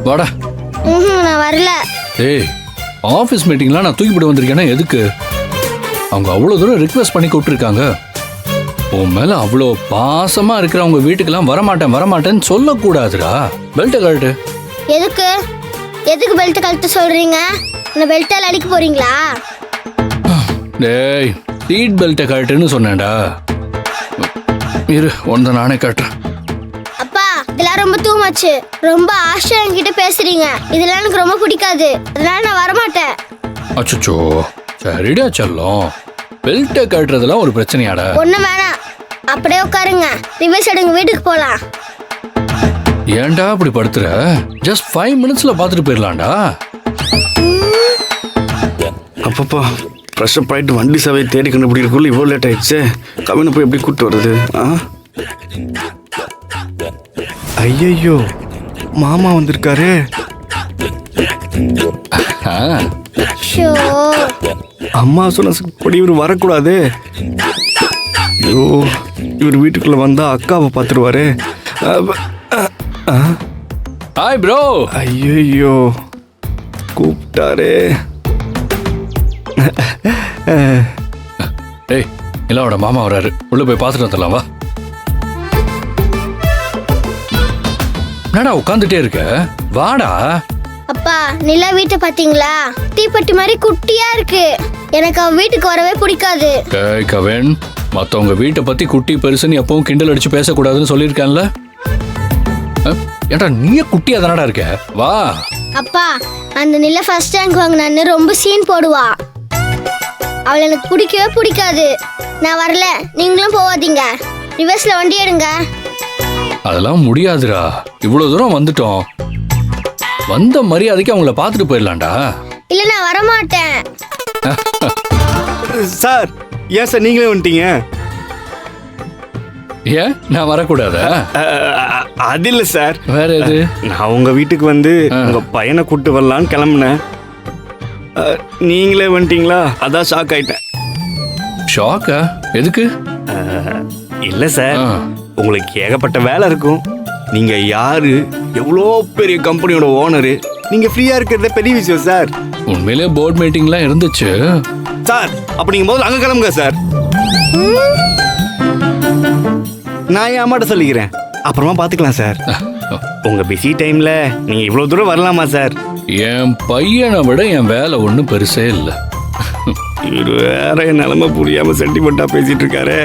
வாடா. நான் வரல. ஏய், ஆஃபீஸ் மீட்டிங்லாம் நான் தூக்கிப்பட்டு வந்திருக்கேன்னா எதுக்கு? அவங்க அவ்வளோ தூரம் ரிக்வெஸ்ட் பண்ணி கூப்பிட்டுருக்காங்க. உன் மேல அவ்வளோ பாசமா இருக்கிறவங்க வீட்டுக்கெல்லாம் வரமாட்டேன்னு சொல்லக்கூடாதுடா. பெல்ட்டை கழட்டு. எதுக்கு எதுக்கு பெல்ட் கழட்ட சொல்றீங்க? இந்த பெல்ட்டால அடிக்க போறீங்களா? டேய், சீட் பெல்ட்டை கழட்டுன்னு சொன்னேன்டா. இரு, ஒன்றை நானே கட்டுறேன். அப்பா, இதெல்லாம் ரொம்ப டூ மச். ரொம்ப ஆசை என்கிட்ட பேசுறீங்க. இதெல்லாம் எனக்கு ரொம்ப பிடிக்காது. அதனால நான் வரமாட்டேன். அச்சோ, சரிடா செல்லம். பெல்ட்டை கட்டுறதுலாம் ஒரு பிரச்சனையாடா? ஒன்றும் வேணாம், அப்படியே உட்காருங்க. ரிவர்ஸ் எடுங்க, வீட்டுக்கு போகலாம். ஏன்டா அப்படி படுத்துற? ஜஸ்ட் 5 minutesல பார்த்துட்டு போயிடலாம்டா. அப்பப்பா, ஃப்ரெஷ்ஷப் ஆகிட்டு வண்டி சேவையை தேடி கண்டுபிடிக்கிறதுக்குள்ள இவ்வளோ லேட் ஆயிடுச்சு. கவினை போய் எப்படி கூப்பிட்டு வருது? ஐயோ, மாமா வந்திருக்காரு. ஷோ, அம்மா சொன்னபடி இவர் வரக்கூடாது. ஐயோ, இவர் வீட்டுக்குள்ள வந்தா அக்காவை பார்த்துருவாரு. Hi bro. ஐயோ, கூப்பிட்டாரு. டேய், இல்லாவோட மாமா வராரு. உள்ள போய் பார்த்துட்டு வந்துடலாம் வா. என்னடா உட்காந்துட்டே இருக்க? வாடா. அப்பா, நிலா வீட்டை பாத்தீங்களா? தீப்பெட்டி மாதிரி குட்டியா இருக்கு. எனக்கு அவ வீட்டுக்கு வரவே பிடிக்காது. டேய் கவின், மத்தவங்க வீட்டை பத்தி குட்டி பெருசுன்னு எப்பவும் கிண்டல் அடிச்சு பேசக்கூடாதுன்னு சொல்லியிருக்கான்ல. ஏன்டா நீயே குட்டியா தானடா இருக்க? வா. அப்பா, அந்த நிலா ஃபர்ஸ்ட் ரேங்க் வாங்கினான்னு ரொம்ப சீன் போடுவா. அவளை எனக்கு பிடிக்கவே பிடிக்காது. நான் வரல, நீங்களும் போவாதீங்க. ரிவர்ஸ்ல வண்டி எடுங்க. அதெல்லாம் முடியாதுடா. இவ்வளவு தூரம் வந்துட்டோம். வந்த மரியாதைக்கு அவங்கள பார்த்துட்டு போயிடலாம்டா. இல்ல, நான் வரமாட்டேன். சார், ஏன் சார் நீங்களே வந்துட்டீங்க? ஏன் நான் வரக்கூடாதா? அது இல்லை சார். வேற எது? நான் உங்க வீட்டுக்கு வந்து உங்க பையனை கூட்டு வரலான்னு கிளம்புனேன். நீங்களே வந்துட்டீங்களா? அதான் ஷாக் ஆயிட்டேன். ஷாக்கா? எதுக்கு? இல்லை சார், உங்களுக்கு ஏகப்பட்ட வேலை இருக்கும். நீங்க யாரு, எவ்வளோ பெரிய கம்பெனியோட ஓனரு, நீங்க ஃப்ரீயா இருக்கிறத பெரிய விஷயம் சார். உண்மையிலே போர்ட் மீட்டிங்லாம் இருந்துச்சு சார். அப்ப நீங்க முதல்ல அங்க கிளம்புங்க சார். நான் என் அம்மாட்ட சொல்லிக்கிறேன், அப்புறமா பாத்துக்கலாம் சார். உங்க பிஸி டைம்ல நீங்க இவ்வளவு தூரம் வரலாமா சார்? என் பையனை விட என் வேலை ஒன்றும் பெருசே இல்லை. இவர் வேற என் நிலைமை புரியாம சென்டிமெண்டா பேசிட்டு இருக்காரு.